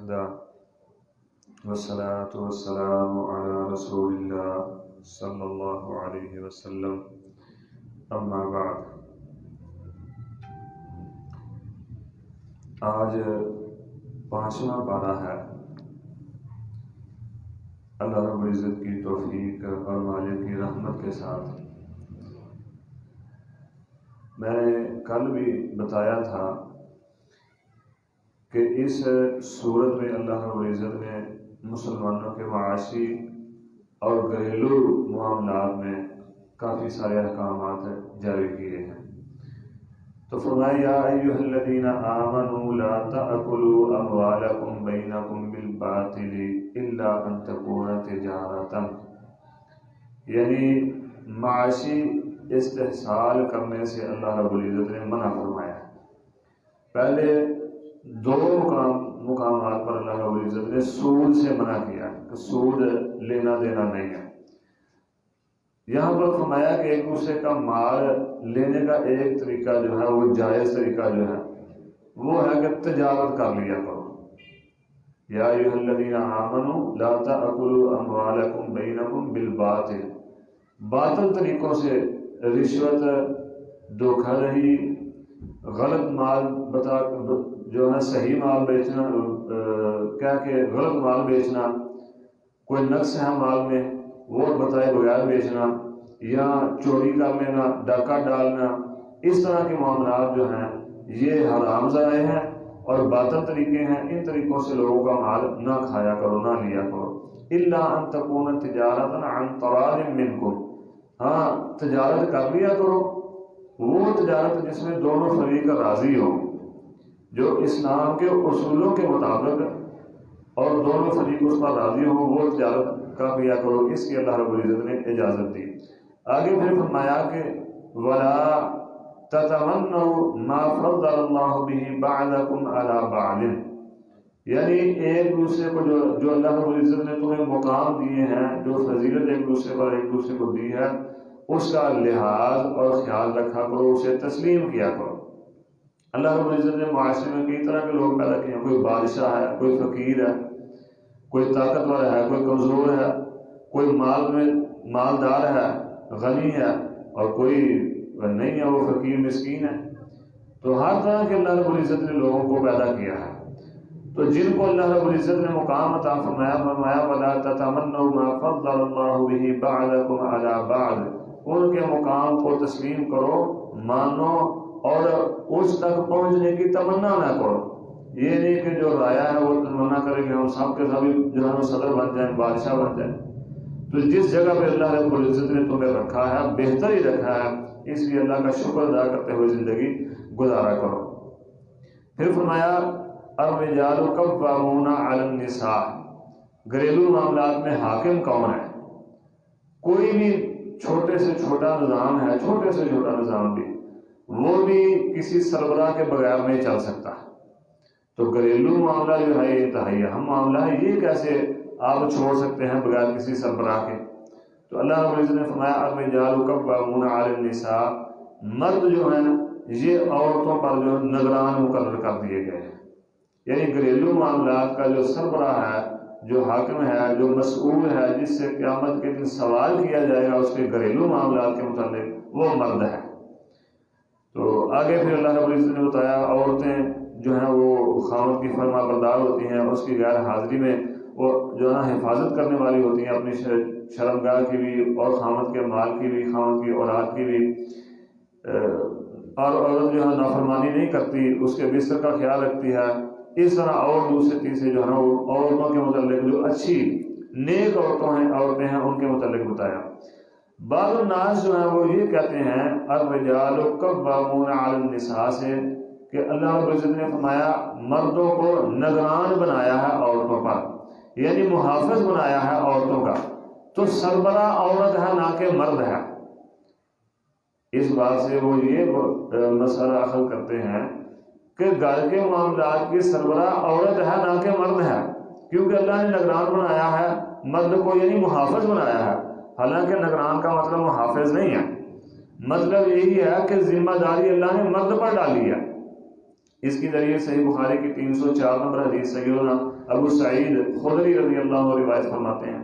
وحدہ والصلاة والسلام علی رسول اللہ صلی اللہ علیہ وسلم اما بعد۔ آج 5واں پارہ ہے۔ اللہ رب العزت کی توفیق اور مالک کی رحمت کے ساتھ میں نے کل بھی بتایا تھا کہ اس صورت میں اللہ رب العزت نے مسلمانوں کے معاشی اور گھریلو معاملات میں کافی سارے احکامات جاری کیے ہیں۔ تو فرمایا یا ایھا الذین آمنوا لا تأکلوا اموالکم بینکم بالباطل الا ان تکون تجارۃ، یعنی معاشی استحصال کرنے سے اللہ رب العزت نے منع فرمایا۔ پہلے دو مقامات پر اللہ رب العزت نے سود سے منع کیا کہ سود لینا دینا نہیں ہے۔ یہاں پر فرمایا کہ ایک دوسرے کا مال لینے کا ایک طریقہ جو ہے وہ جائز طریقہ جو ہے وہ ہے کہ تجارت کر لیا کرو۔ یا ایھا الذین آمنوا لا تأکلوا اموالکم بینکم بالباطل، باطل طریقوں سے رشوت، دھوکہ دہی، غلط مال بتا جو ہے صحیح مال بیچنا، کیا کہ غلط مال بیچنا، کوئی نقص ہے مال میں وہ بتائے بغیر بیچنا، یا چوری کر لینا، ڈاکہ ڈالنا، اس طرح کے معاملات جو ہیں یہ حرام ذرائع ہیں اور باطل طریقے ہیں۔ ان طریقوں سے لوگوں کا مال نہ کھایا کرو، نہ لیا کرو۔ الا ان تکون تجارۃ عن تراض منکم، ہاں تجارت کر لیا کرو، وہ تجارت جس میں دونوں فریق راضی ہو، جو اسلام کے اصولوں کے مطابق اور دونوں فریق اس پر راضی ہوں، وہ تجارت کر لیا کرو۔ اس کی اللہ رب العزت نے اجازت دی۔ آگے پھر فرمایا کہ وَلَا تَتَمَنَّوْا مَا فَضَّلَ اللَّهُ بِهِ بَعْضَكُمْ عَلَى بَعْضٍ، یعنی ایک دوسرے کو جو اللہ رب العزت نے تمہیں مقام دیے ہیں، جو فضیلت ایک دوسرے پر ایک دوسرے کو دی ہے، اس کا لحاظ اور خیال رکھا کرو، اسے تسلیم کیا کرو۔ اللہ رب العزت نے معاشرے میں کئی طرح کے لوگ پیدا کیے ہیں، کوئی بادشاہ ہے، کوئی فقیر ہے، کوئی طاقتور ہے، کوئی کمزور ہے، کوئی مال میں مالدار ہے، غنی ہے، اور کوئی نہیں ہے، وہ فقیر مسکین ہے۔ تو ہر طرح کے اللہ رب العزت نے لوگوں کو پیدا کیا ہے۔ تو جن کو اللہ رب العزت نے مقام عطا فرمایا وَلَا تَتَمَنَّوْا مَا فَضَّلَ اللَّهُ بِهِ بَعْضَكُمْ عَلَى بَعْضٍ، ان کے مقام کو تسلیم کرو، مانو، اور اس تک پہنچنے کی تمنا نہ کرو۔ یہ نہیں کہ جو رایا ہے وہ تمنا کرے کہ ہم سب کے سبھی جو ہے صدر بن جائیں، بادشاہ بن جائیں۔ تو جس جگہ پہ اللہ رب العزت نے تمہیں رکھا ہے بہتر ہی رکھا ہے، اس لیے اللہ کا شکر ادا کرتے ہوئے زندگی گزارا کرو۔ پھر فرمایا الرجال قوامون علی النساء، گھریلو معاملات میں حاکم کون ہے؟ کوئی بھی چھوٹے سے چھوٹا نظام ہے، چھوٹے سے چھوٹا نظام بھی، وہ بھی کسی سربراہ کے بغیر نہیں چل سکتا۔ تو گھریلو معاملہ جو ہے یہ انتہائی اہم معاملہ ہے، یہ کیسے آپ چھوڑ سکتے ہیں بغیر کسی سربراہ کے؟ تو اللہ رب العزت نے فرمایا الرجال قوامون علی النساء، مرد جو ہیں یہ عورتوں پر جو نگران مقرر کر دیے گئے ہیں۔ یعنی گھریلو معاملات کا جو سربراہ ہے، جو حاکم ہے، جو مسئول ہے، جس سے قیامت کے دن سوال کیا جائے گا اس کے گھریلو معاملات کے متعلق، وہ مرد ہے۔ تو آگے پھر اللہ رب العزت نے بتایا عورتیں جو ہیں وہ خاوند کی فرما بردار ہوتی ہیں، اس کی غیر حاضری میں وہ جو ہے نا حفاظت کرنے والی ہوتی ہیں، اپنی شرمگاہ کی بھی اور خاوند کے مال کی بھی، خاوند کی اولاد کی بھی۔ اور عورت جو ہے نافرمانی نہیں کرتی، اس کے بستر کا خیال رکھتی ہے۔ اس طرح اور دوسرے تیسرے جو ہے نا وہ عورتوں کے متعلق جو اچھی نیک عورتیں ہیں ان کے متعلق بتایا۔ بعض الناس جو ہیں وہ یہ کہتے ہیں الرجال قوامون علی النساء سے کہ اللہ رب العزت نے فرمایا مردوں کو نگران بنایا ہے عورتوں پر، یعنی محافظ بنایا ہے عورتوں کا، تو سربراہ عورت ہے نہ کہ مرد ہے۔ اس بات سے وہ یہ مسئلہ اخذ کرتے ہیں کہ گھر کے معاملات کی سربراہ عورت ہے نہ کہ مرد ہے، کیونکہ اللہ نے نگران بنایا ہے مرد کو، یعنی محافظ بنایا ہے۔ حالانکہ نگران کا مطلب محافظ نہیں ہے، مطلب یہی ہے کہ ذمہ داری اللہ نے مرد پر ڈالی ہے۔ اس کی دلیل صحیح بخاری کی 304 نمبر حدیث سیدنا ابو سعید خدری رضی اللہ عنہ روایت فرماتے ہیں،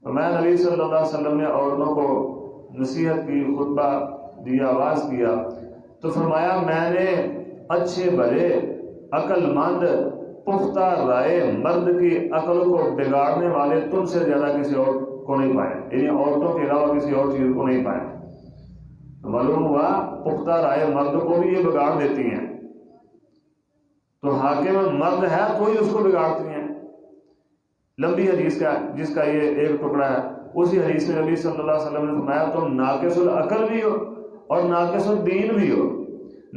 میں نبی صلی اللہ علیہ وسلم نے عورتوں کو نصیحت کی، خطبہ دیا، آواز کیا تو فرمایا میں نے اچھے بھلے عقل مند پختہ رائے مرد کی عقل کو بگاڑنے والے تم سے زیادہ کسی اور کو نہیں پایا، یعنی عورتوں کے علاوہ کسی اور چیز کو نہیں پایا۔ معلوم ہوا پختہ رائے مرد کو بھی یہ بگاڑ دیتی ہیں، تو حاکم مرد ہے کوئی اس کو بگاڑتی ہیں۔ لمبی حدیث کا جس کا یہ ایک ٹکڑا ہے، اسی حدیث میں نبی صلی اللہ علیہ وسلم نے فرمایا تم ناقص العقل بھی ہو اور ناقص الدین بھی ہو،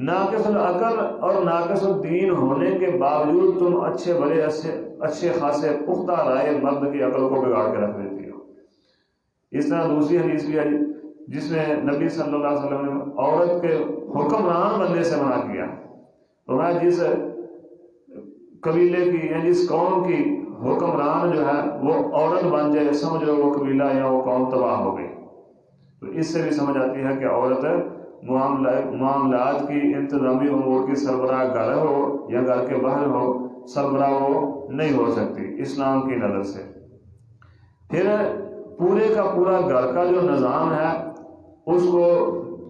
ناقص العقل اور ناقص الدین ہونے کے باوجود تم اچھے بڑے اچھے خاصے پختہ رائے مرد کی عقل کو بگاڑ کے رکھ دیتی ہو۔ اس طرح دوسری حدیث بھی ہے جس میں نبی صلی اللہ علیہ وسلم نے عورت کے حکمران بننے سے منع کیا، فرمایا جس قبیلے کی یا جس قوم کی حکمران جو ہے وہ عورت بن جائے، سمجھ لو وہ قبیلہ یا وہ قوم تباہ ہو گئی۔ تو اس سے بھی سمجھ آتی ہے کہ عورت معاملات کی انتظامی امور کی سربراہ گھر ہو یا گھر کے باہر ہو، سربراہ وہ نہیں ہو سکتی اسلام کی نظر سے۔ پھر پورے کا پورا گھر کا جو نظام ہے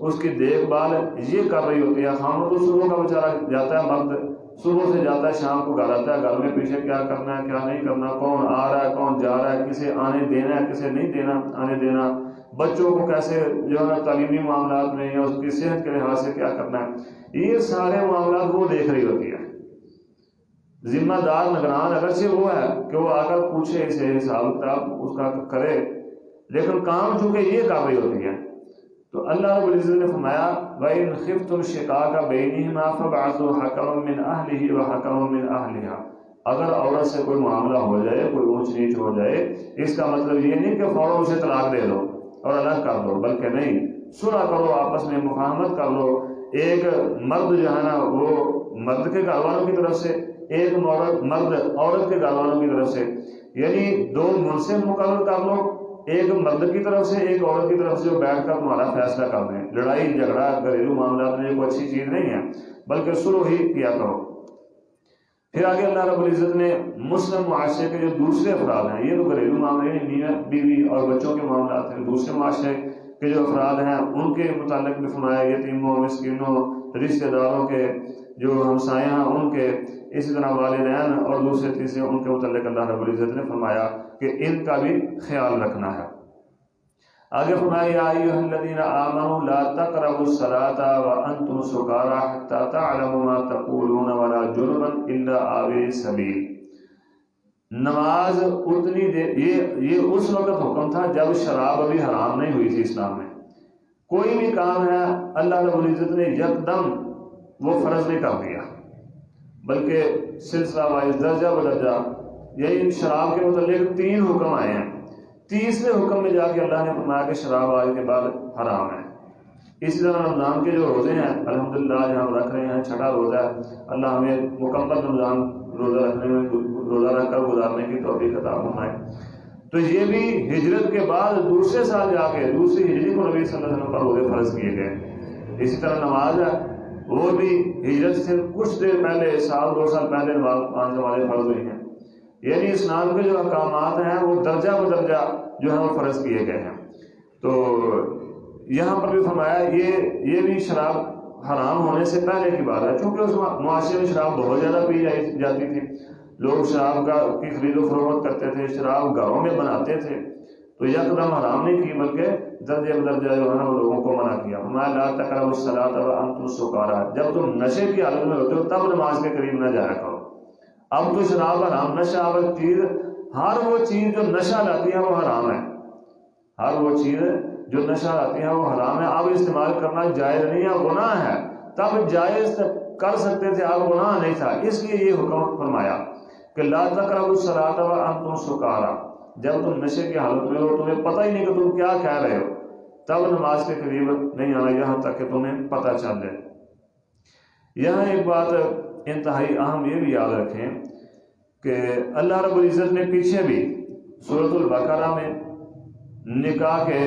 اس کی دیکھ بھال یہ کر رہی ہوتی ہے۔ خامد تو صبح کا بیچارہ جاتا ہے، مرد صبح سے جاتا ہے، شام کو گھر آتا ہے، گھر میں پیچھے کیا کرنا ہے کیا نہیں کرنا، کون آ رہا ہے کون جا رہا ہے، کسے آنے دینا ہے کسے نہیں دینا آنے دینا، بچوں کو کیسے جو ہے تعلیمی معاملات میں یا اس کی صحت کے لحاظ سے کیا کرنا ہے، یہ سارے معاملات وہ دیکھ رہی ہوتی ہے۔ ذمہ دار نگران اگرچہ وہ ہے کہ وہ آ کر پوچھے اسے حساب کتاب اس کا کرے، لیکن کام چونکہ یہ کر رہی ہوتی ہے۔ تو اللہ رب العزت نے فرمایا وَإِنْ خِفْتُمْ شِقَاقَ بَيْنِهِمَا فَابْعَثُوا حَكَمًا مِّنْ أَهْلِهِ وَحَكَمًا مِّنْ أَهْلِهَا۔ اگر عورت سے کوئی معاملہ ہو جائے، کوئی اونچ نیچ ہو جائے، اس کا مطلب یہ نہیں کہ فوراً اسے طلاق دے دو اور الگ کر دو، بلکہ نہیں، صلح کرو، آپس میں مفاہمت کر لو۔ ایک مرد جو ہے نا وہ مرد کے گھر والوں کی طرف سے، ایک مرد عورت کے گھر والوں کی طرف سے، یعنی دو منصف مقرر کر لو، ایک مرد کی طرف سے ایک عورت کی طرف سے، جو بیٹھ کر تمہارا فیصلہ کر دیں۔ لڑائی جھگڑا گھریلو معاملات میں کوئی اچھی چیز نہیں ہے، بلکہ صلح ہی کیا کرو۔ پھر آگے اللہ رب العزت نے مسلم معاشرے کے جو دوسرے افراد ہیں، یہ تو گھریلو معاملے ہیں، میاں بیوی اور بچوں کے معاملات ہیں، دوسرے معاشرے کے جو افراد ہیں ان کے متعلق بھی فرمایا یتیموں، مسکینوں، رشتہ داروں کے جو ہمسائے ہیں ان کے، اسی طرح والدین اور دوسرے تیسرے ان کے متعلق اللہ رب العزت نے فرمایا کہ ان کا بھی خیال رکھنا ہے۔ آگے فرمایا یا ایھا الذین آمنوا لا تقربوا الصلاة وانتم سکارى حتى تعلموا ما تقولون ولا جنبا الا عابر سبیل۔ نماز اتنی دیر، یہ اس وقت حکم تھا جب شراب ابھی حرام نہیں ہوئی تھی اسلام میں۔ کوئی بھی کام ہے اللہ رب العزت نے یکدم وہ فرض نہیں کر دیا، بلکہ سلسلہ وائز درجہ بدرجہ، یہی شراب کے متعلق 3 حکم آئے ہیں، تیسرے حکم میں جا کے اللہ نے فرمایا کہ شراب آج کے بعد حرام ہے۔ اسی طرح رمضان کے جو روزے ہیں الحمدللہ آج ہم رکھ رہے ہیں، 6واں روزہ ہے، اللہ ہمیں مکمل رمضان روزہ رکھنے میں، روزہ رکھ کر گزارنے کی توفیق عطا فرمائے۔ تو یہ بھی ہجرت کے بعد دوسرے سال جا کے دوسری ہجری کو نبی صلی اللہ علیہ وسلم پر روزے فرض کیے گئے۔ اسی طرح نماز ہے، وہ بھی ہجرت سے کچھ دیر پہلے، 1-2 سال پہلے 5 نمازیں فرض ہوئی ہیں۔ یعنی اسلام کے جو احکامات ہیں وہ درجہ بدرجہ جو ہے وہ فرض کیے گئے ہیں۔ تو یہاں پر بھی فرمایا یہ بھی شراب حرام ہونے سے پہلے کی بات ہے، چونکہ اس معاشرے میں شراب بہت زیادہ پی جاتی تھی، لوگ شراب کی خرید و فروخت کرتے تھے، شراب گھروں میں بناتے تھے، تو یکدم حرام نہیں کی بلکہ درجہ بدرجہ جو ہے نا وہ لوگوں کو منع کیا۔ فرمایا لا تقربوا الصلاة وانتم سکارى، جب تم نشے کی حالت میں ہوتے ہو تب نماز کے قریب نہ جایا کرو۔ اب تو شراب حرام، نشہ آور چیز، ہر وہ چیز جو نشہ لاتی ہے وہ حرام ہے، ہر وہ چیز جو نشہ لاتی ہے وہ حرام ہے۔ اب استعمال کرنا جائز نہیں ہے، گناہ ہے، تب جائز کر سکتے تھے، اب گناہ نہیں تھا، اس لیے یہ حکم فرمایا کہ لا تقربوا الصلاة وانتم سکارى، جب تم نشے کی حالت میں ہو، تمہیں پتہ ہی نہیں کہ تم کیا کہہ رہے ہو، تب نماز کے قریب نہیں آنا یہاں تک کہ تمہیں پتہ چل جائے۔ یہاں ایک بات انتہائی اہم یہ بھی یاد رکھیں کہ اللہ رب العزت نے پیچھے بھی سورۃ البقرہ میں نکاح کے،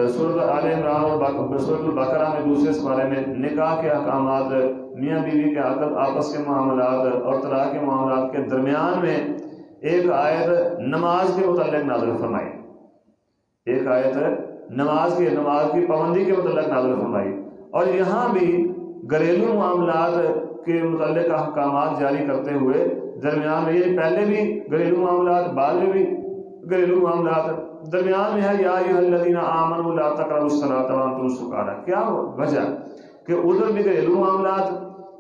سورۃ آل عمران اور سورۃ البقرہ میں دوسرے سپارے میں نکاح کے احکامات، میاں بیوی کے آپس کے معاملات اور طلاق کے معاملات کے درمیان میں ایک آیت نماز کے متعلق نازل فرمائی، ایک آیت نماز کی پابندی کے متعلق نازل فرمائی، اور یہاں بھی گھریلو معاملات کے متعلق احکامات جاری کرتے ہوئے درمیان میں، یہ پہلے بھی گھریلو معاملات، بعد میں بھی گھریلو معاملات، درمیان میں ہے یا ایھا الذین آمنوا لا تقربوا الصلاۃ وانتم سکارى۔ کیا وجہ کہ ادھر بھی گھریلو معاملات،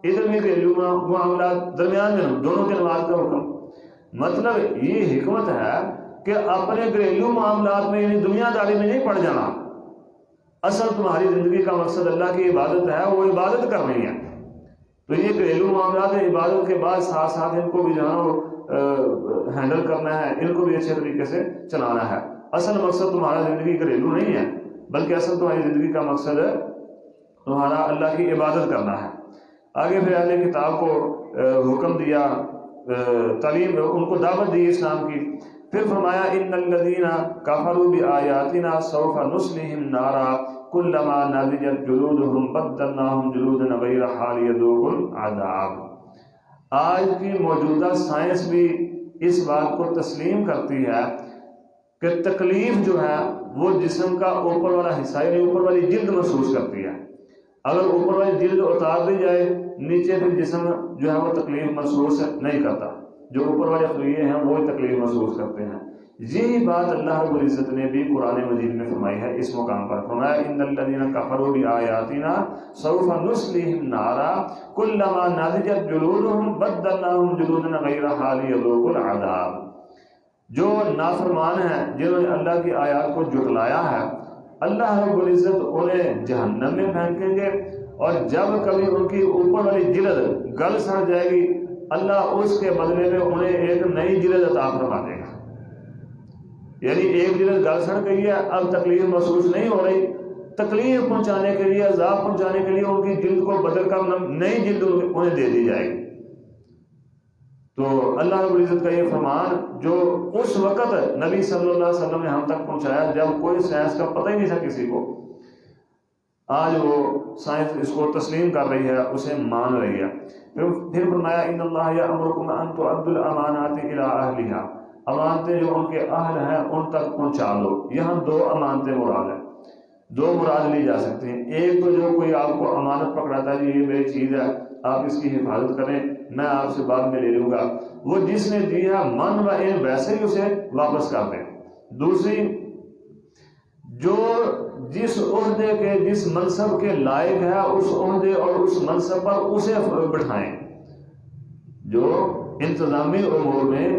ادھر بھی گھریلو معاملات، درمیان میں دونوں کے نماز کا حکم۔ مطلب یہ حکمت ہے کہ اپنے گھریلو معاملات میں یعنی دنیا داری میں نہیں پڑ جانا، اصل تمہاری زندگی کا مقصد اللہ کی عبادت ہے، وہ عبادت کرنی ہے، تو یہ گھریلو معاملات عبادت کے بعد ساتھ ساتھ ان کو بھی جو ہے ہینڈل کرنا ہے، ان کو بھی اچھے طریقے سے چلانا ہے۔ اصل مقصد تمہارا زندگی گھریلو نہیں ہے، بلکہ اصل تمہاری زندگی کا مقصد ہے تمہارا اللہ کی عبادت کرنا ہے۔ آگے پھر اہل کتاب کو حکم دیا، تعلیم، ان کو دعوت دی اسلام کی۔ پھر فرمایا ان الذین کفروا بآیاتنا سوف نصلہم نارا کلما نضجت جلودہم بدلناہم جلودا غیرہا لیذوقوا العذاب۔ آج کی موجودہ سائنس بھی اس بات کو تسلیم کرتی ہے کہ تکلیف جو ہے وہ جسم کا اوپر والا حصہ یعنی اوپر والی جلد محسوس کرتی ہے۔ اگر اوپر والی جلد اتار دی جائے نیچے پھر جسم جو ہے وہ تکلیف محسوس نہیں کرتا، جو اوپر والے خلیے ہیں وہ تکلیف محسوس کرتے ہیں۔ یہی بات اللہ رب العزت نے بھی قرآن مجید میں فرمائی ہے، اس مقام پر فرمایا ان الذین کفروا بآیاتنا سوف نصلہم نارا کلما نضجت جلودہم بدلناہم جلودا غیرہا لیذوقوا العذاب۔ جو نافرمان ہیں، جنہوں نے اللہ کی آیات کو جھٹلایا ہے، اللہ رب العزت انہیں جہنم میں پھینکیں گے، اور جب کبھی ان کی اوپر والی جلد گل سڑ جائے گی، اللہ اس کے بدلے میں انہیں ایک نئی جلد عطا فرما دے گا۔ یعنی ایک جلد گل سڑ گئی ہے، اب تکلیف محسوس نہیں ہو رہی، تکلیف پہنچانے کے لیے، عذاب پہنچانے کے لیے ان کی جلد کو بدل کر نئی جلد انہیں دے دی جائے گی۔ تو اللہ رب العزت کا یہ فرمان جو اس وقت نبی صلی اللہ علیہ وسلم نے ہم تک پہنچایا جب کوئی سائنس کا پتہ ہی نہیں تھا کسی کو، آج وہ سائنس اس کو تسلیم کر رہی ہے، اسے مان رہی ہے۔ پھر فرمایا ان اللہ یأمرکم ان تؤدوا الامانات الی اہلھا، امانتیں جو ان کے اہل ہیں ان تک پہنچا دو۔ یہاں دو امانتیں مراد ہیں، دو مراد لی جا سکتی ہیں۔ ایک تو جو کوئی آپ کو امانت پکڑاتا ہے، یہ میری چیز ہے، آپ اس کی حفاظت کریں، میں آپ سے بعد میں لے لوں گا، وہ جس نے دی ہے من و عین ویسے ہی اسے واپس کر دیں۔ دوسری، جو جس عہدے کے، جس منصب کے لائق ہے، اس عہدے اور اس منصب پر اسے بٹھائیں۔ جو انتظامی امور میں،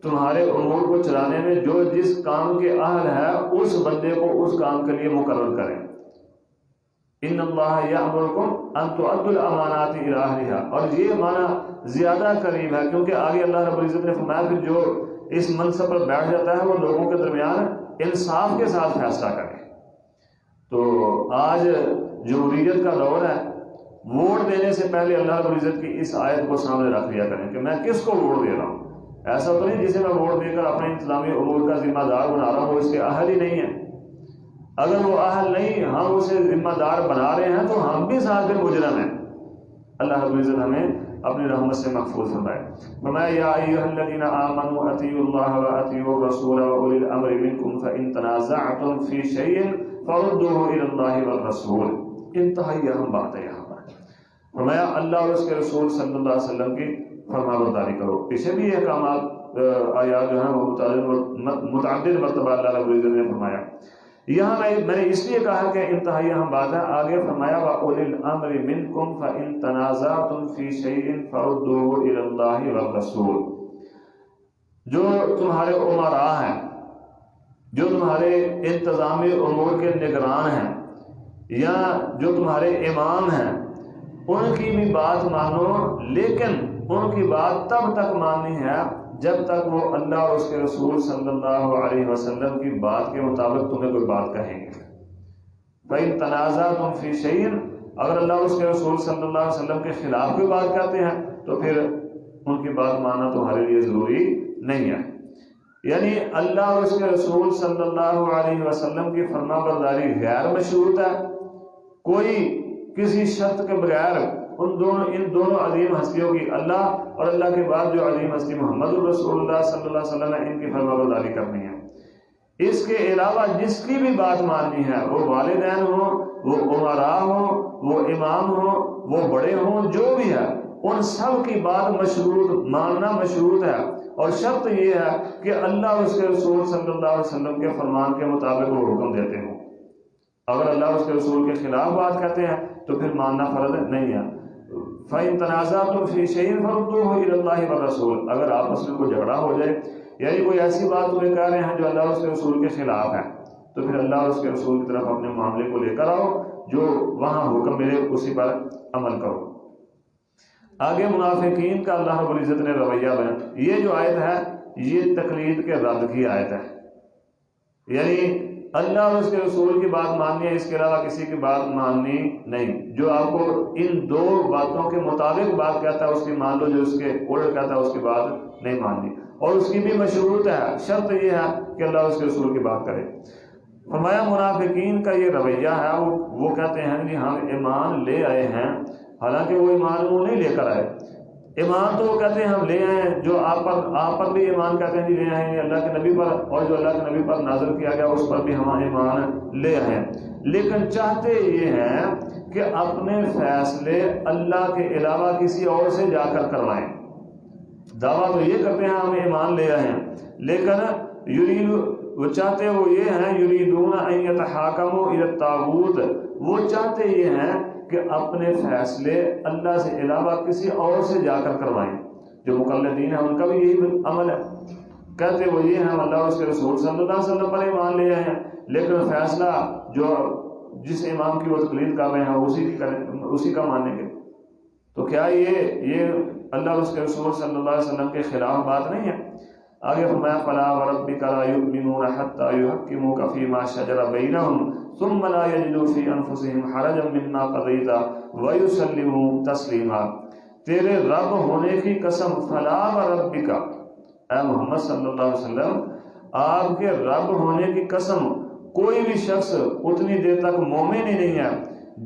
تمہارے امور کو چلانے میں جو جس کام کے اہل ہے، اس بندے کو اس کام کے لیے مقرر کریں۔ ان اللہ یأمرکم ان تؤدوا الامانات الی اہلھا، اور یہ معنی زیادہ قریب ہے کیونکہ آگے اللہ رب العزت نے فرمایا پھر جو اس منصب پر بیٹھ جاتا ہے وہ لوگوں کے درمیان انصاف کے ساتھ فیصلہ کرے۔ تو آج جمہوریت کا دور ہے، ووٹ دینے سے پہلے اللہ رب العزت کی اس آیت کو سامنے رکھ لیا کریں کہ میں کس کو ووٹ دے رہا ہوں۔ ایسا تو نہیں جسے میں ووٹ دے کر اپنے انتظامی امور کا ذمہ دار بنا رہا ہوں، وہ اس کے اہل ہی نہیں ہے۔ اگر وہ اہل نہیں، ہم اسے ذمہ دار بنا رہے ہیں تو ہم بھی ساتھ میں مجرم ہیں۔ اللہ رب العزت ہمیں اپنی رحمت سے محفوظ فرمائے۔ فرمایا یا ایھا الذین آمنوا اطیعوا اللہ واطیعوا الرسول واولی الامر منکم فان تنازعتم فی شیء فردوه الی اللہ والرسول۔ انتہائی اہم بات ہے یہاں پر۔ فرمایا اللہ اور اس کے رسول صلی اللہ علیہ وسلم کی فرما برداری کرو۔ پیچھے بھی یہ احکامات آیات جو ہیں وہ متعدد مرتبہ اللہ رب العزت نے فرمایا۔ یہاں میں نے اس لیے کہا کہ انتہائی اہم بات ہے، آگے فرمایا وَأُولِي الْأَمْرِ مِنْكُمْ فَإِن تَنَازَعْتُمْ فِي شَيْءٍ فَرُدُّوهُ إِلَى اللَّهِ وَالرَّسُولِ۔ جو تمہارے امراء ہیں، جو تمہارے انتظامی امور کے نگران ہیں، یا جو تمہارے امام ہیں، ان کی بھی بات مانو، لیکن ان کی بات تب تک ماننی ہے جب تک وہ اللہ اور اس کے رسول صلی اللہ علیہ وسلم کی بات کے مطابق تمہیں کوئی بات کہیں گے۔ فَإِن تَنَازَعْتُمْ فِي شَيْءٍ، اگر اللہ اور اس کے رسول صلی اللہ علیہ وسلم کے خلاف کوئی بات کہتے ہیں تو پھر ان کی بات ماننا تمہارے لیے ضروری نہیں ہے۔ یعنی اللہ اور اس کے رسول صلی اللہ علیہ وسلم کی فرما برداری غیر مشروط ہے۔ کوئی کسی شرط کے بغیر ان دونوں عظیم ہستیوں کی، اللہ اور اللہ کے بعد جو عظیم ہستی محمد رسول اللہ صلی اللہ علیہ وسلم ہے، ان کی فرمانبرداری کرنی ہے۔ اس کے علاوہ جس کی بھی بات ماننی ہے، وہ والدین ہوں، وہ امراء ہوں، وہ امام ہوں، وہ بڑے ہوں، جو بھی ہے، ان سب کی بات مشروط، ماننا مشروط ہے، اور شرط یہ ہے کہ اللہ اور اس کے رسول صلی اللہ علیہ وسلم کے فرمان کے مطابق وہ حکم دیتے ہوں۔ اگر اللہ اور اس کے رسول کے خلاف بات کہتے ہیں تو پھر ماننا فرض نہیں ہے۔ فَإِن تَنَازَعْتُمْ فِي شَيْءٍ فَرُدُّوهُ إِلَى اللَّهِ وَالرَّسُولِ، اگر آپس میں کوئی جھگڑا ہو جائے، یعنی کوئی ایسی بات تمہیں کہہ رہے ہیں جو اللہ اور اس کے رسول کے خلاف ہے، تو پھر اللہ اور اس کے رسول کی طرف اپنے معاملے کو لے کر آؤ، جو وہاں حکم ملے اسی پر عمل کرو۔ آگے منافقین کا اللہ رب العزت نے رویہ بیان، یہ جو آیت ہے یہ تقلید کے رد کی آیت ہے، یعنی اللہ اور اس کے رسول کی بات ماننی ہے، اس کے علاوہ کسی کی بات ماننی نہیں۔ جو آپ کو ان دو باتوں کے مطابق بات کہتا ہے اس کی مان لو، جو اس کے الٹ کہتا ہے اس کی بات نہیں ماننی، اور اس کی بھی مشروط ہے، شرط یہ ہے کہ اللہ اور اس کے رسول کی بات کرے۔ فرمایا منافقین کا یہ رویہ ہے، وہ کہتے ہیں کہ ہم ایمان لے آئے ہیں، حالانکہ وہ ایمان وہ نہیں لے کر آئے۔ ایمان تو وہ کہتے ہیں ہم لے آئے ہیں، جو آپ پر بھی ایمان کہتے ہیں جی لے آئے ہیں اللہ کے نبی پر، اور جو اللہ کے نبی پر نازل کیا گیا اس پر بھی ہم ایمان لے آئے ہیں، لیکن چاہتے یہ ہیں کہ اپنے فیصلے اللہ کے علاوہ کسی اور سے جا کر کروائیں۔ دعویٰ تو یہ کرتے ہیں ہم ایمان لے آئے ہیں، لیکن وہ چاہتے وہ یہ ہیں یریدون ان یتحاکموا الی الطاغوت، وہ چاہتے یہ ہیں کہ اپنے فیصلے اللہ سے علاوہ کسی اور سے جا کر کروائیں۔ جو مقلدین ہیں ان کا بھی یہی عمل ہے، کہتے وہ یہ ہیں ہم اللہ اور اس کے رسول صلی اللہ علیہ وسلم پر ایمان لے آئے ہیں، لیکن فیصلہ جو جس امام کی وہ تقلید کر رہے ہیں اسی کا مانیں گے۔ تو کیا یہ اللہ اور اس کے رسول صلی اللہ علیہ وسلم کے خلاف بات نہیں ہے؟ آگے فرمایا فَلَا وَرَبِّكَ لَا يُؤْمِنُونَ حَتَّى يُحَكِّمُوكَ فِي مَا شَجَرَ بَيْنَهُمْ ثُمَّ لَا يَجِدُوا فِي أَنفُسِهِمْ حَرَجًا مِّمَّا قَضَيْتَ وَيُسَلِّمُوا تَسْلِيمًا۔ تیرے رب ہونے کی قسم، فَلَا وَرَبِّكَ، اے محمد صلی اللہ علیہ وسلم آپ کے رب ہونے کی قسم، کوئی بھی شخص اتنی دیر تک مومن ہی نہیں ہے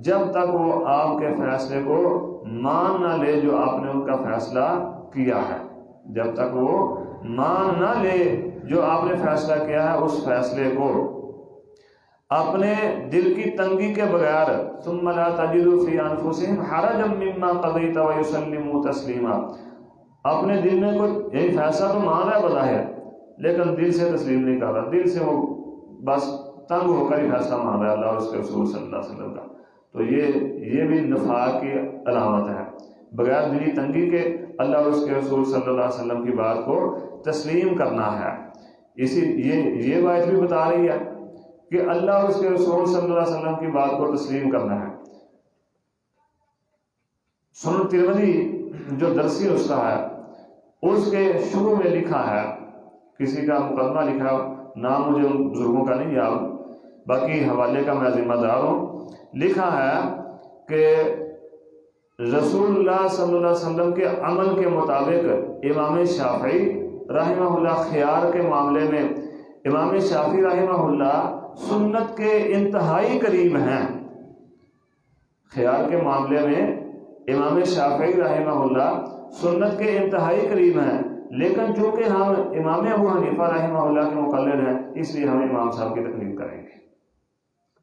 جب تک وہ آپ کے فیصلے کو مان نہ لے جو آپ نے ان کا فیصلہ کیا ہے، جب تک وہ مان نہ لے جو آپ نے فیصلہ کیا ہے اس فیصلے کو، اپنے دل کی تنگی کے بغیر، ثم لا تجدوا فی انفسہم حرجا مما قضیت ویسلموا تسلیما، اپنے دل میں کوئی یہی فیصلہ تو مان رہا ہے بظاہر، لیکن دل سے تسلیم نہیں کر رہا، دل سے وہ بس تنگ ہو کر ہی فیصلہ مان رہا ہے اللہ اور اس کے رسول صلی اللہ علیہ وسلم کا، تو یہ بھی نفاق کی علامت ہے، بغیر دلی تنگی کے اللہ اور اس کے رسول صلی اللہ علیہ وسلم کی بات کو تسلیم کرنا ہے۔ یہ بات بھی بتا رہی ہے کہ اللہ اور اس کے رسول صلی اللہ علیہ وسلم کی بات کو تسلیم کرنا ہے۔ سنن ترمذی جو درسی نسخہ ہے اس کے شروع میں لکھا ہے، کسی کا مقدمہ لکھا، نام مجھے ان بزرگوں کا نہیں یاد، باقی حوالے کا میں ذمہ دار ہوں، لکھا ہے کہ رسول اللہ صلی اللہ علیہ وسلم کے عمل کے مطابق امام شافعی رحمہ اللہ خیار کے معاملے میں، امام شافعی رحمہ اللہ سنت کے انتہائی قریب ہیں، خیار کے معاملے میں امام شافعی رحمہ اللہ سنت کے انتہائی قریب ہیں، لیکن چونکہ ہم امام ابو حنیفہ رحمہ اللہ کے مقلد ہیں اس لیے ہم امام صاحب کی تقلید کریں گے۔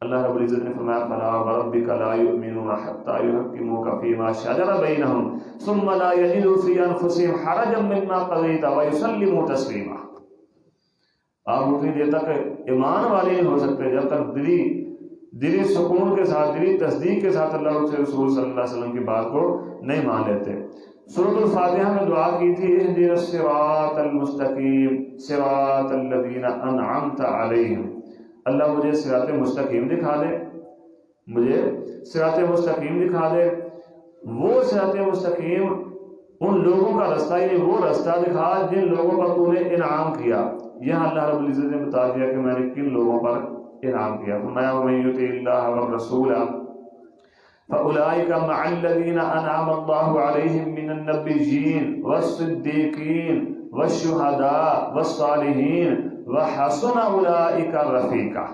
اللہ رب العزت نے فرمایا فَلَا وَرَبِّكَ لَا يُؤْمِنُونَ حَتَّى يُحَكِّمُوكَ فِي مَا شَجَرَ بَيْنَهُمْ ثُمَّ لَا يَجِدُوا فِي أَنفُسِهِمْ حَرَجًا مِّمَّا قَضَيْتَ وَيُسَلِّمُوا تَسْلِيمًا۔ آپ اتنی دیر تک ایمان والے نہیں ہو سکتے جب تک دلی سکون کے ساتھ، دلی تصدیق کے ساتھ اللہ اور رسول صلی اللہ علیہ وسلم کی بات کو نہیں مان لیتے۔ سورۃ الفاتحہ میں دعا کی تھی اہدنا الصراط المستقیم صراط الذین انعمت علیہم، اللہ مجھے صراط مستقیم دکھا دے، مجھے صراط مستقیم دکھا دے، وہ صراط مستقیم ان لوگوں کا رستہ، یہ وہ رستہ دکھا جن لوگوں پر تو نے انعام کیا۔ یہاں اللہ رب العزت نے بتا دیا کہ میں نے کن لوگوں پر انعام کیا، فرمایا وَمَن یُطِعِ اللَّهَ وَالرَّسُولَ فَأُولَٰئِكَ مَعَ الَّذِينَ أَنْعَمَ اللَّهُ عَلَيْهِم مِّنَ النَّبِيِّينَ وَالصِّدِّيقِينَ وَالشُّهَدَاءِ وَالصَّالِحِينَ وَحَسُنَ أُولَٰئِكَ رَفِيقًا۔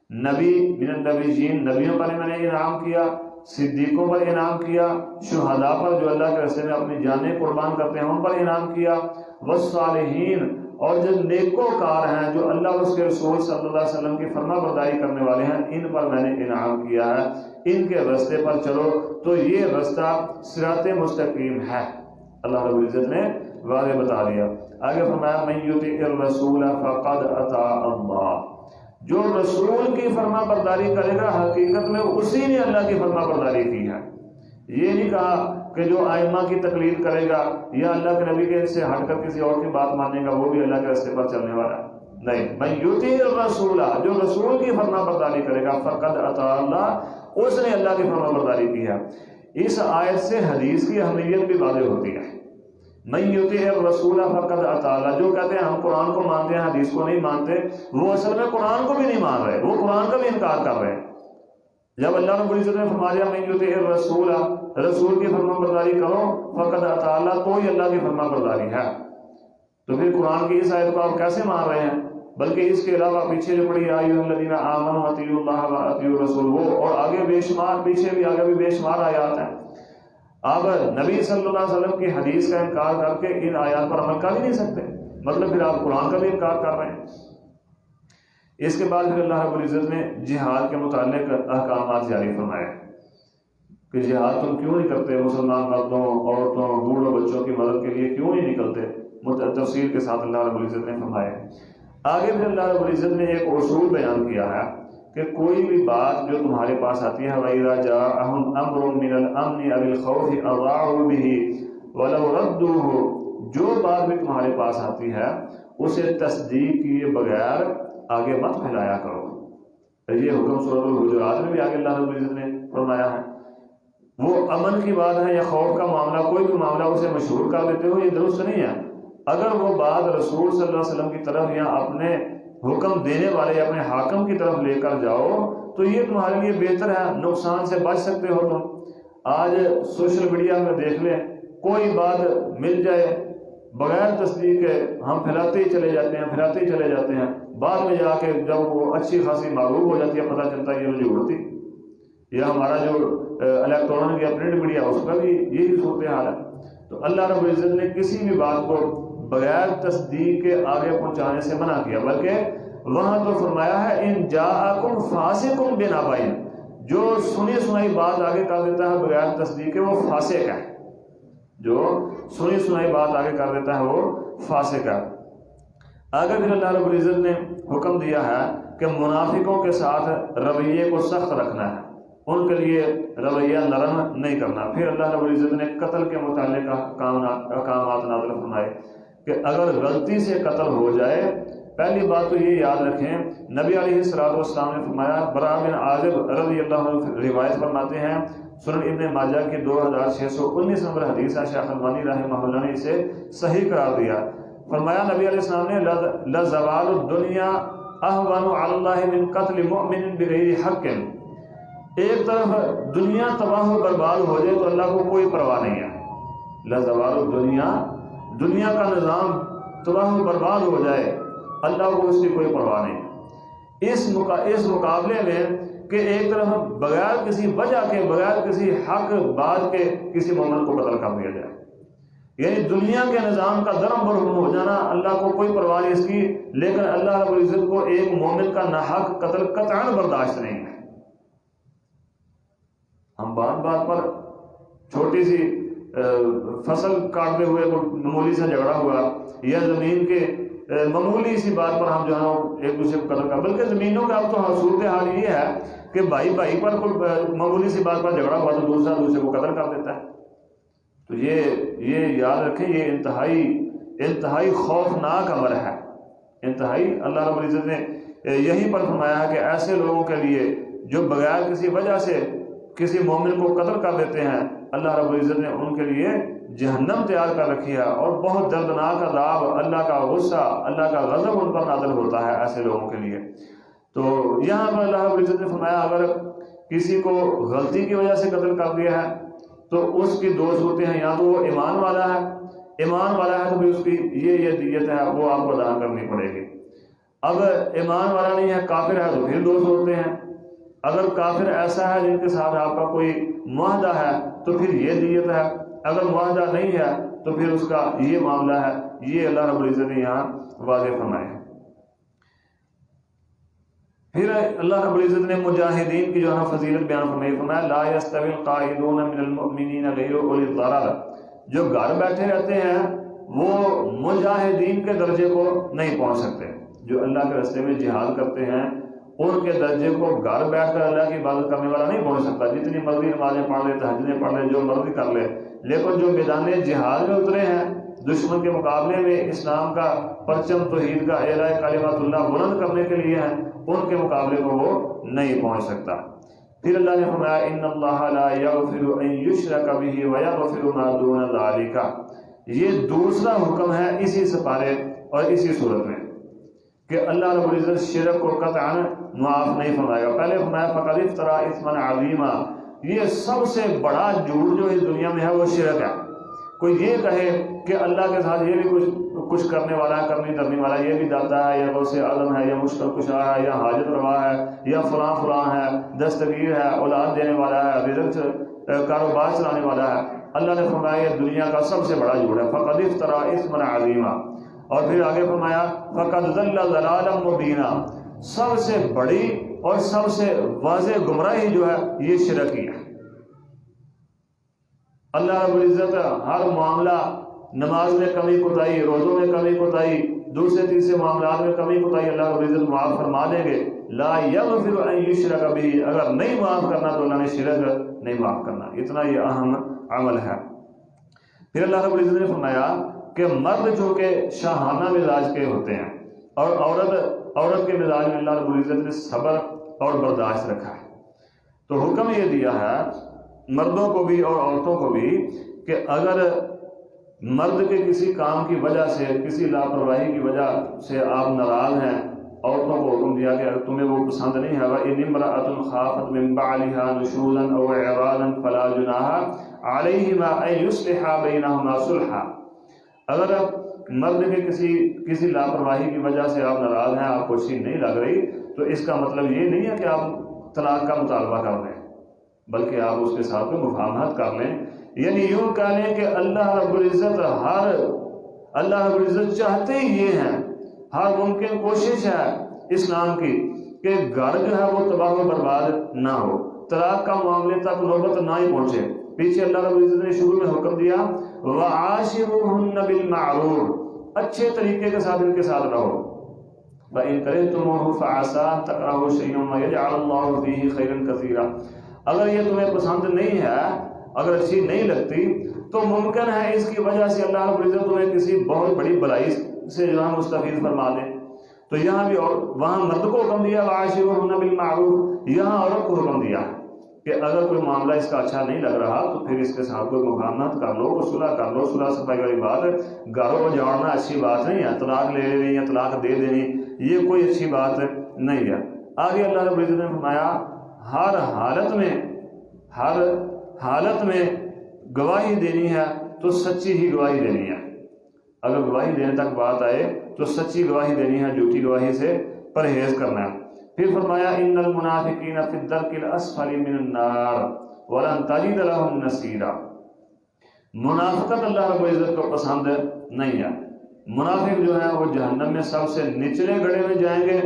نبی من النبیین، نبیوں پر میں نے انعام کیا، صدیقوں پر انعام کیا، شہداء پر جو اللہ کے راستے میں اپنی جانیں قربان کرتے ہیں ان پر انعام کیا، والصالحین اور جو نیکوکار ہیں جو اللہ اور اس کے رسول صلی اللہ علیہ وسلم کی فرما برداری کرنے والے ہیں ان پر میں نے انعام کیا ہے، ان کے راستے پر چلو تو یہ راستہ صراط مستقیم ہے۔ اللہ رب العزت نے واضح بتا دیا۔ آگے فرمایا من یطع الرسول فقد اطاع اللہ، جو رسول کی فرما برداری کرے گا حقیقت میں اسی نے اللہ کی فرما برداری کی ہے۔ یہ نہیں کہا کہ جو ائمہ کی تقلید کرے گا یا اللہ کے نبی کے سے ہٹ کر کسی اور کی بات مانے گا وہ بھی اللہ کے راستے پر چلنے والا ہے، نہیں۔ من یطع الرسول، جو رسول کی فرما برداری کرے گا فقد اطاع اللہ، اس نے اللہ کی فرما برداری کی ہے۔ اس آیت سے حدیث کی اہمیت بھی واضح ہوتی ہے۔ من یطع الرسول فقد اطاع اللہ، جو کہتے ہیں ہم قرآن کو مانتے ہیں حدیث کو نہیں مانتے، وہ اصل میں قرآن کو بھی نہیں مان رہے، وہ قرآن کا بھی انکار کر رہے ہیں۔ جب اللہ رب العزت نے فرمایا من یطع الرسول، رسول کی فرما برداری کرو، فقد اطاع اللہ، تو ہی اللہ کی فرما برداری ہے، تو پھر قرآن کی اس آیت کو آپ کیسے مان رہے ہیں؟ بلکہ اس کے علاوہ پیچھے جو پڑھی ایھا الذین آمنوا اطیعوا اللہ واطیعوا الرسول، وہ اور آگے بے شمار، پیچھے بھی آگے بھی بے شمار آیات ہیں۔ آپ نبی صلی اللہ علیہ وسلم کی حدیث کا انکار کر کے ان آیات پر عمل کر ہی نہیں سکتے، مطلب پھر آپ قرآن کا بھی انکار کر رہے ہیں۔ اس کے بعد پھر اللہ رب العزت نے جہاد کے متعلق احکامات جاری فرمائے کہ جہاد تم کیوں نہیں کرتے، مسلمان مردوں، عورتوں، بوڑھوں، بچوں کی مدد کے لیے کیوں نہیں نکلتے، تفصیل کے ساتھ اللہ رب العزت نے فرمائے۔ آگے پھر اللہ رب العزت نے ایک اصول بیان کیا ہے کہ کوئی بھی بات جو تمہارے پاس آتی ہے وَإِذَا جَاءَهُمْ أَمْرٌ مِّنَ الْأَمْنِ أَوِ الْخَوْفِ أَضَاعُوا بِهِ وَلَوْ رَدُّوهُ، جو بات بھی تمہارے پاس آتی ہے اسے تصدیق کیے بغیر آگے مت پھیلایا کرو۔ یہ حکم سورۃ الحجرات میں بھی آگے اللہ رب العزت نے فرمایا ہے۔ وہ امن کی بات ہے یا خوف کا معاملہ، کوئی بھی معاملہ اسے مشہور کر دیتے ہو، یہ درست نہیں ہے۔ اگر وہ بات رسول صلی اللہ علیہ وسلم کی طرف یا اپنے حکم دینے والے یا اپنے حاکم کی طرف لے کر جاؤ تو یہ تمہارے لیے بہتر ہے، نقصان سے بچ سکتے ہو تم۔ آج سوشل میڈیا میں دیکھ لیں، کوئی بات مل جائے بغیر تصدیق کے ہم پھیلاتے ہی چلے جاتے ہیں، بعد میں جا کے جب وہ اچھی خاصی معروف ہو جاتی ہے پتہ چلتا ہے یہ رجوع ہوتی، یا ہمارا جو الیکٹرانک یا پرنٹ میڈیا اس کا بھی یہی صورتحال ہے۔ تو اللہ رب العزت نے کسی بھی بات کو بغیر تصدیق کے آگے پہنچانے سے منع کیا، بلکہ وہاں تو فرمایا ہے ان جاءکم فاسق بنبأ، جو سنی سنائی بات آگے کر دیتا ہے بغیر تصدیق کے وہ فاسق ہے، جو سنی سنائی بات آگے کر دیتا ہے وہ فاسق ہے۔ آگے پھر اللہ رب العزت نے حکم دیا ہے کہ منافقوں کے ساتھ رویے کو سخت رکھنا ہے، ان کے لیے رویہ نرم نہیں کرنا۔ پھر اللہ رب العزت نے قتل کے متعلق احکامات نازل فرمائے کہ اگر غلطی سے قتل ہو جائے، پہلی بات تو یہ یاد رکھیں، نبی علیہ الصلوۃ والسلام نے فرمایا، براء بن عازب رضی اللہ عنہ روایت فرماتے ہیں، سنن ابن ماجہ کی 2619 نمبر حدیث ہے، شیخ البانی رحمہ اللہ نے اسے صحیح قرار دیا۔ فرمایا نبی علیہ السلام نے لزوال الدنیا اہون علی اللہ من قتل مؤمن بغیر حق، ایک طرف دنیا تباہ و برباد ہو جائے تو اللہ کو کوئی پرواہ نہیں ہے۔ لزوال الدنیا، دنیا کا نظام تباہ و برباد ہو جائے اللہ کو اس کی کوئی پرواہ نہیں۔ اس مقابلے میں کہ ایک طرف بغیر کسی وجہ کے، بغیر کسی حق بات کے کسی مومن کو قتل کر دیا جائے، یعنی دنیا کے نظام کا درم برہم ہو جانا اللہ کو کوئی پرواہ نہیں اس کی، لیکن اللہ رب العزت کو ایک مومن کا ناحق قتل قطعاً برداشت نہیں ہے۔ ہم بات پر چھوٹی سی فصل کاٹتے ہوئے معمولی سا جھگڑا ہوا یا زمین کے معمولی سی بات پر ہم جو ہے ایک دوسرے کو قتل کر، بلکہ زمینوں کا اب تو صورت حال یہ ہے کہ بھائی پر کوئی معمولی سی بات پر جھگڑا ہوا تو دوسرے کو قتل کر دیتا ہے۔ تو یہ یاد رکھیں، یہ انتہائی خوفناک امر ہے، انتہائی۔ اللہ رب العزت نے یہیں پر فرمایا ہے کہ ایسے لوگوں کے لیے جو بغیر کسی وجہ سے کسی مومن کو قتل کر دیتے ہیں، اللہ رب العزت نے ان کے لیے جہنم تیار کر رکھی ہے، اور بہت دردناک عذاب، اللہ کا غصہ، اللہ کا غضب ان پر نازل ہوتا ہے ایسے لوگوں کے لیے۔ تو یہاں پر اللہ رب العزت نے فرمایا اگر کسی کو غلطی کی وجہ سے قتل کر دیا ہے تو اس کی دو صورتیں ہیں، یا تو وہ ایمان والا ہے تو پھر اس کی یہ دیت ہے وہ آپ کو ادا کرنی پڑے گی۔ اب ایمان والا نہیں ہے، کافر ہے، تو پھر دو صورتیں ہیں، اگر کافر ایسا ہے جن کے ساتھ آپ کا کوئی معاہدہ ہے تو پھر یہ دیت ہے، اگر معاہدہ نہیں ہے تو پھر اس کا یہ معاملہ ہے. یہ اللہ رب العزت نے یہاں واضح فرمائے ہیں. پھر اللہ رب العزت نے مجاہدین کی جو ہے فضیلت بیان فرمائی، فرمایا لا یستوی القاعدون من المؤمنین غیر اولی الضرر. جو گھر بیٹھے رہتے ہیں وہ مجاہدین کے درجے کو نہیں پہنچ سکتے. جو اللہ کے راستے میں جہاد کرتے ہیں ان کے درجے کو گھر بیٹھ کر اللہ کی عبادت کرنے والا نہیں پہنچ سکتا. جتنی مرضی نمازیں پڑھ لے، تہجدیں پڑھ لے، جو مرضی کر لے، لیکن جو میدان جہاد میں اترے ہیں دشمن کے مقابلے میں اسلام کا پرچم توحید کا اعلاء کلمات اللہ بلند کرنے کے لیے ہیں، ان کے مقابلے کو وہ نہیں پہنچ سکتا. پھر اللہ نے فرمایا ان اللہ لا یغفر ان یشرک بہ ویغفر ما دون ذلک. یہ دوسرا حکم ہے اسی سپارے اور اسی صورت میں کہ اللہ رب العزت شرک کو قطعاً معاف نہیں فرمائے گا. پہلے فرمایا فقد افترا اثما عظیما. یہ سب سے بڑا جھوٹ جو اس دنیا میں ہے وہ شرک ہے. کوئی یہ کہے کہ اللہ کے ساتھ یہ بھی کچھ کرنے والا ہے، کرنی دھرنے والا، یہ بھی داتا ہے یا غوث اعظم ہے یا مشکل کشا ہے یا حاجت روا ہے یا فلاں فلاں ہے، دستگیر ہے، اولاد دینے والا ہے، رزق کاروبار چلانے والا ہے. اللہ نے فرمایا یہ دنیا کا سب سے بڑا جھوٹ ہے. فقد افترا اثما عظیما. اور پھر آگے فرمایا فقد ضل ضلالا مبینا. سب سے بڑی اور سب سے واضح گمراہی جو ہے یہ شرک ہی ہے. اللہ رب العزت ہر معاملہ، نماز میں کمی کوتاہی، روزوں میں کمی کوتاہی، دوسرے تیسرے معاملات میں کمی کوتاہی اللہ رب العزت معاف فرما دیں گے. لا یغفر ان یشرک بہ. اگر نہیں معاف کرنا تو اللہ نے شرک نہیں معاف کرنا. اتنا یہ اہم عمل ہے. پھر اللہ رب العزت نے فرمایا کہ مرد جو کہ شاہانہ مزاج کے ہوتے ہیں اور عورت کے مزاج میں اللہ رب العزت نے صبر اور برداشت رکھا ہے. تو حکم یہ دیا ہے مردوں کو بھی اور عورتوں کو بھی کہ اگر مرد کے کسی کام کی وجہ سے، کسی لاپرواہی کی وجہ سے آپ ناراض ہیں، عورتوں کو حکم دیا کہ اگر تمہیں وہ پسند نہیں ہے وَإِنِ امْرَأَةٌ خَافَتْ مِنْ بَعْلِهَا نُشُوزًا أَوْ إِعْرَاضًا فَلَا جُنَاحَ عَلَيْهِمَا أَن يُصْلِحَا بَيْنَهُمَا صُلْحًا. اگر مرد کے کسی لاپرواہی کی وجہ سے آپ ناراض ہیں، آپ کو اچھی نہیں لگ رہی، تو اس کا مطلب یہ نہیں ہے کہ آپ طلاق کا مطالبہ کر لیں، بلکہ آپ اس کے ساتھ کوئی مفاہمت کر لیں. یعنی یوں کہہ لیں کہ اللہ رب العزت چاہتے ہی یہ ہیں، ہر ممکن کوشش ہے اسلام کی کہ گھر جو ہے وہ تباہ و برباد نہ ہو، طلاق کا معاملے تک نوبت نہ ہی پہنچے. پیچھے اللہ رب العزت نے شروع میں حکم دیا وَعَاشِرُوهُنَّ بِالْمَعْرُوفِ. اچھے طریقے کے ساتھ ان کے ساتھ رہو. وَإِن كَرِهْتُمُوهُ فَعَسَىٰ أَن تَكْرَهُوا شَيْئًا وَيَجْعَلَ اللَّهُ فِيهِ خَيْرًا كَثِيرًا. اگر یہ تمہیں پسند نہیں ہے، اگر اچھی نہیں لگتی، تو ممکن ہے اس کی وجہ سے اللہ رب العزت تمہیں کسی بہت بڑی بلائی سے جو ہے مستفید فرما دے. تو یہاں بھی اور وہاں مرد کو حکم دیا وَعَاشِرُوهُنَّ بِالْمَعْرُوفِ، یہاں عورت کو حکم دیا کہ اگر کوئی معاملہ اس کا اچھا نہیں لگ رہا تو پھر اس کے ساتھ کوئی مفاہمت کر لو، صلح کر لو. صلح صفائی والی بات، گھروں کو جوڑنا اچھی بات نہیں ہے. طلاق لے لینی یا طلاق دے دینی یہ کوئی اچھی بات نہیں ہے. آگے اللہ رب العزت نے فرمایا ہر حالت میں گواہی دینی ہے تو سچی ہی گواہی دینی ہے. اگر گواہی دینے تک بات آئے تو سچی گواہی دینی ہے، جھوٹی گواہی سے پرہیز کرنا ہے. پھر فرمایا ان المنافقین فی الدرک الاسفل من النار ولن تجد لهم نصیرا. منافقت اللہ رب العزت کو پسند نہیں ہے. منافق جو ہے وہ جہنم میں سب سے نچلے گڑھے میں جائیں گے.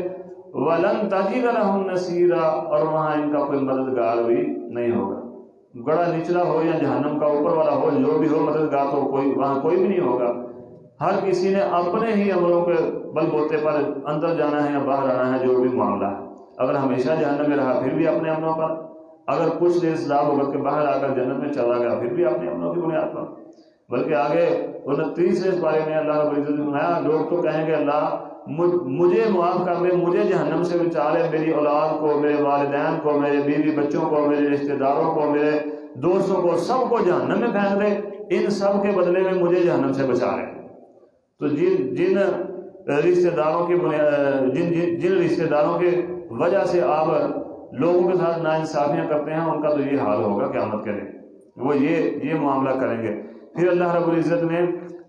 ولن تجد لهم نصیرا، اور وہاں ان کا کوئی مددگار بھی نہیں ہوگا. گڑھا نچلا ہو یا جہنم کا اوپر والا ہو، جو بھی ہو مددگار تو وہاں کوئی بھی نہیں ہوگا. ہر کسی نے اپنے ہی عملوں کے بل بوتے پر اندر جانا ہے یا باہر آنا ہے، جو بھی معاملہ ہے. اگر ہمیشہ جہنم میں رہا پھر بھی اپنے عملوں پر، اگر کچھ دیر سزا ہو کر کے باہر آ کر جنت میں چلا گیا پھر بھی اپنے عملوں کی بنیاد پر. بلکہ آگے 29 بارے میں اللہ رب العزت نے فرمایا لوگ تو کہیں گے اللہ مجھے معاف کر دے، مجھے جہنم سے بچا لے، میری اولاد کو، میرے والدین کو، میرے بیوی بچوں کو، میرے رشتہ داروں کو، میرے دوستوں کو، سب کو جہنم میں پھینک دے، ان سب کے بدلے میں مجھے جہنم سے بچا لے. تو جن رشتہ داروں کی وجہ سے آپ لوگوں کے ساتھ ناانصافیاں کرتے ہیں، ان کا تو یہ حال ہوگا قیامت کے دن، وہ یہ معاملہ کریں گے. پھر اللہ رب العزت نے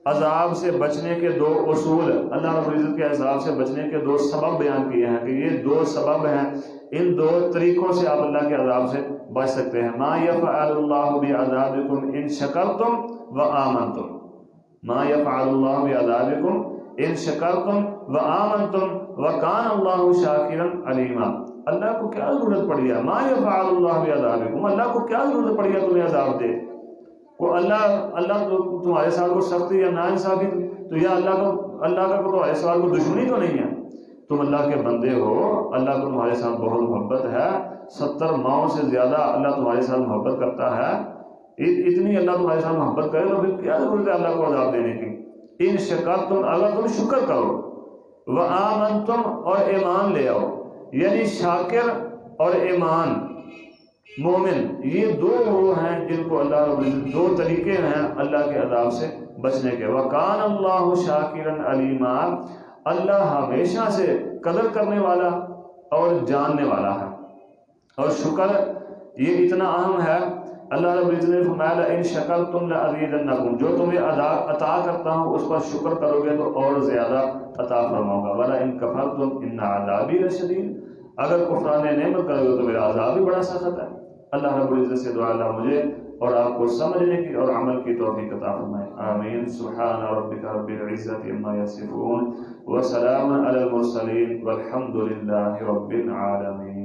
عذاب سے بچنے کے دو اصول، اللہ رب العزت کے عذاب سے بچنے کے دو سبب بیان کیے ہیں کہ یہ دو سبب ہیں، ان دو طریقوں سے آپ اللہ کے عذاب سے بچ سکتے ہیں۔ ما یفعل اللہ بعذابکم ان شکرتم وآمنتم، ما یفعل اللہ بعذابکم ان شکرتم وآمنتم وکان اللہ شاکرا علیما۔ اللہ کو کیا ضرورت پڑی ہے، ما یفعل اللہ بعذابکم، اللہ کو کیا ضرورت پڑی ہے تمہیں عذاب دے؟ کو اللہ تو تمہارے ساتھ کو سختی یا ناانصافی تو یا اللہ کا کو تمہارے ساتھ کو دشمنی تو نہیں ہے، تم اللہ کے بندے ہو، اللہ کو تمہارے ساتھ بہت محبت ہے، 70 ماؤں سے زیادہ اللہ تمہارے ساتھ محبت کرتا ہے، اتنی اللہ تمہارے ساتھ محبت کرے تو پھر کیا ضرورت ہے اللہ کو عذاب دینے کی؟ ان شکرتم، اگر تم شکر کرو، وآمنتم، اور ایمان لے آؤ، یعنی شاکر اور ایمان مومن یہ دو وہ ہیں جن کو اللہ رب العزت، دو طریقے ہیں اللہ کے عذاب سے بچنے کے۔ وَكَانَ اللَّهُ شَاكِرًا عَلِيمًا، اللہ ہمیشہ سے قدر کرنے والا اور جاننے والا ہے۔ اور شکر یہ اتنا اہم ہے، اللہ رب العزت نے فرمایا لَإِن شَكَرْتُمْ لَأَزِيدَنَّكُمْ، جو تمہیں عطا کرتا ہوں اس پر شکر کرو گے تو اور زیادہ عطا فرماؤں گا۔ وَلَئِن كَفَرْتُمْ إِنَّ عَذَابِي لَشَدِيدٌ، اگر کفران نعمت کرو گے تو میرا عذاب بھی بڑا سخت ہے۔ اللہ رب العزت سے دعا اللہ مجھے اور آپ کو سمجھنے کی اور عمل کی توفیق عطا فرمائے، آمین۔ سبحان ربک رب العزت عما یصفون وسلام علی المرسلین والحمد للہ رب العالمین۔